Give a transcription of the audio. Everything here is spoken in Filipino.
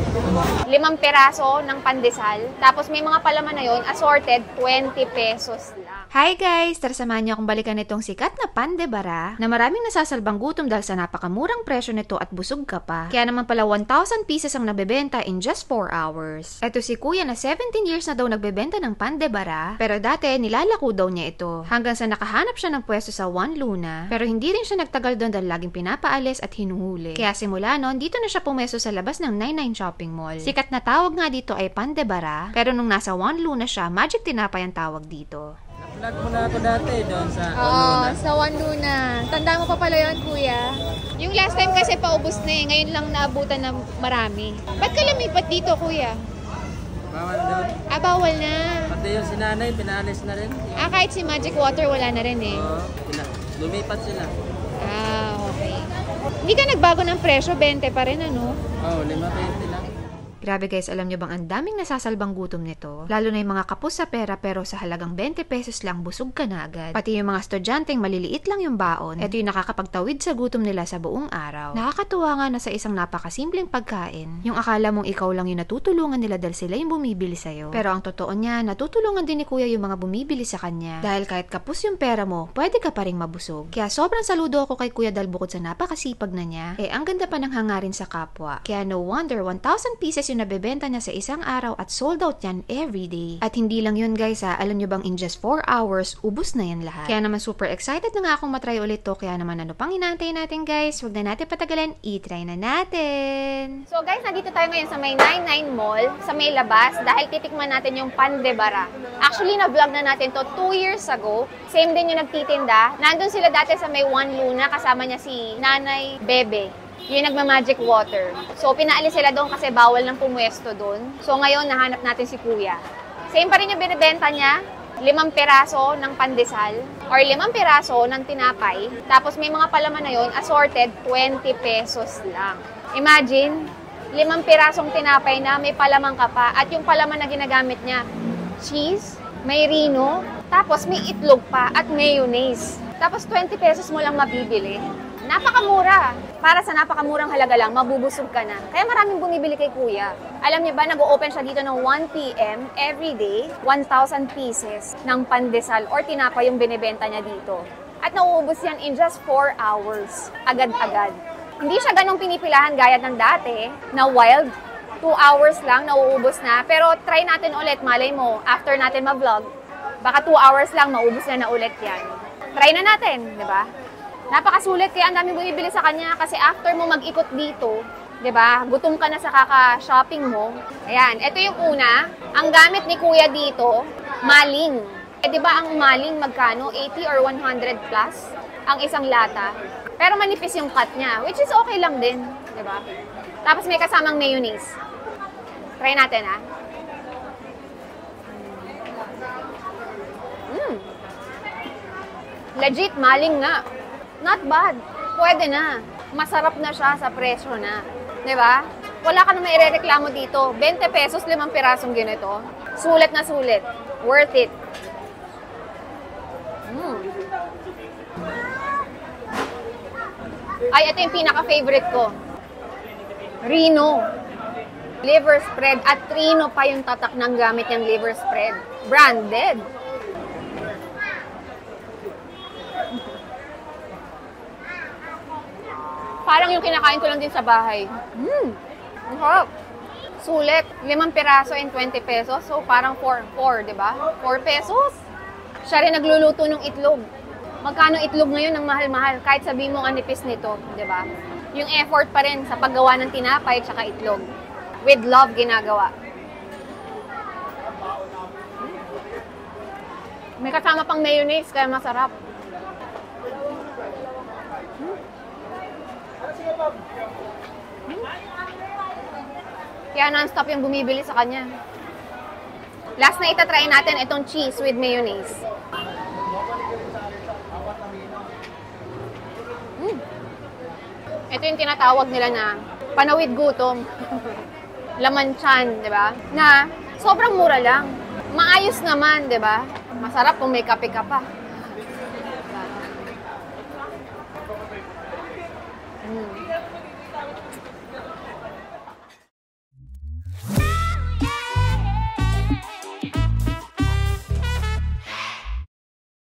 5 piraso ng pandesal. Tapos may mga palaman na yon, assorted, 20 pesos lang. Hi guys! Tara samahan niyo akong balikan itong sikat na pan de bara na maraming nasasalbang gutom dahil sa napakamurang presyo nito at busog ka pa. Kaya naman pala 1,000 pieces ang nabebenta in just 4 hours. Eto si kuya na 17 years na daw nagbebenta ng pan de bara, pero dati nilalako daw niya ito. Hanggang sa nakahanap siya ng pwesto sa One Luna, pero hindi rin siya nagtagal doon dahil laging pinapaalis at hinuhuli. Kaya simula noon, dito na siya pumesto sa labas ng 99 Shopping Mall. Sikat na tawag nga dito ay pan de bara, pero nung nasa One Luna siya, Magic Tinapay ang tawag dito. Vlog mo na ako dati doon sa sa One Luna. Tanda mo pa pala yun, kuya? Yung last time kasi paubos na eh. Ngayon lang naabutan na marami. Ba't ka lumipat dito, kuya? Bawal doon. Bawal na. Pati yung sinanay, pinaalis na rin. Kahit si Magic Water, wala na rin eh. Oo, lumipat sila. Okay. Hindi ka nagbago ng presyo, 20 pa rin, ano? Oo, 5.20 lang. Grabe guys, alam nyo bang ang daming nasasalbang gutom nito? Lalo na yung mga kapos sa pera pero sa halagang 20 pesos lang busog ka na agad. Pati yung mga estudyanteng maliliit lang yung baon, eto yung nakakapagtawid sa gutom nila sa buong araw. Nakakatuwa nga na sa isang napakasimpleng pagkain, yung akala mong ikaw lang yung natutulungan nila dahil sila yung bumibili sa'yo. Pero ang totoo niya, natutulungan din ni kuya yung mga bumibili sa kanya. Dahil kahit kapos yung pera mo, pwede ka pa ring mabusog. Kaya sobrang saludo ako kay kuya dahil bukod sa napakasipag na niya, ang ganda pa ng hangarin sa kapwa. Kaya no wonder 1,000 pieces yung nabebenta niya sa isang araw at sold out yan every day. At hindi lang yun guys alam nyo bang in just 4 hours, ubus na yan lahat. Kaya naman super excited na nga akong matry ulit to, kaya naman ano pang inaantay natin guys, wag na natin patagalan, i-try na natin! So guys, nandito tayo ngayon sa may 99 Mall, sa may labas, dahil titikman natin yung pan de bara. Actually, na-vlog na natin to 2 years ago. Same din yung nagtitinda. Nandun sila dati sa may One Luna, kasama niya si Nanay Bebe. Yung nagma-Magic Water. So, pinaalis sila doon kasi bawal ng pumwesto doon. So, ngayon, nahanap natin si Kuya. Same pa rin yung binibenta niya. 5 piraso ng pandesal or 5 piraso ng tinapay. Tapos, may mga palaman na yon, assorted, 20 pesos lang. Imagine, 5 pirasong tinapay na may palaman ka pa. At yung palaman na ginagamit niya, cheese, may rino, tapos may itlog pa at mayonnaise. Tapos, 20 pesos mo lang mabibili. Napakamura. Para sa napakamurang halaga lang, mabubusog ka na. Kaya maraming bumibili kay Kuya. Alam niyo ba, nag-o-open siya dito ng 1 p.m. every day, 1,000 pieces ng pandesal or tinapay yung binibenta niya dito. At nauubos yan in just 4 hours. Agad-agad. Hindi siya ganong pinipilahan gaya ng dati, na wild. 2 hours lang, nauubos na. Pero try natin ulit, malay mo, after natin ma-vlog, baka 2 hours lang, maubos na ulit yan. Try na natin, di ba? Napakasulit kaya ang daming bumibili sa kanya kasi after mo mag-ikot dito, 'di ba? Gutom ka na sa kaka-shopping mo. Ayan, ito yung una. Ang gamit ni Kuya dito, maling. 'Di ba ang maling magkano? 80 or 100 plus ang isang lata. Pero manipis yung cut niya, which is okay lang din, 'di ba? Tapos may kasamang mayonnaise. Try natin, ha. Legit maling nga. Not bad. Pwede na. Masarap na siya sa presyo na. Diba? Wala ka na may irereklamo dito. 20 pesos, 5 pirasong ganito. Sulit na sulit. Worth it. Ay, ito yung pinaka-favorite ko. Rino. Liver spread. At Rino pa yung tatak ng gamit niyang liver spread. Branded. Parang yung kinakain ko lang din sa bahay. Ang harap. Sulit. 5 piraso and 20 pesos. So, parang 4, di ba? 4 pesos. Siya rin nagluluto ng itlog. Magkano itlog ngayon ng mahal-mahal? Kahit sabihin mo ang nipis nito, di ba? Yung effort pa rin sa paggawa ng tinapay at saka itlog. With love ginagawa. May kasama pang mayonnaise, kaya masarap. Kaya non-stop yung bumibili sa kanya. Last na itatry natin itong cheese with mayonnaise. Ito yung tinatawag nila na panawid gutom. Laman tiyan, di ba? Na sobrang mura lang. Maayos naman, di ba? Masarap kung may kape ka pa.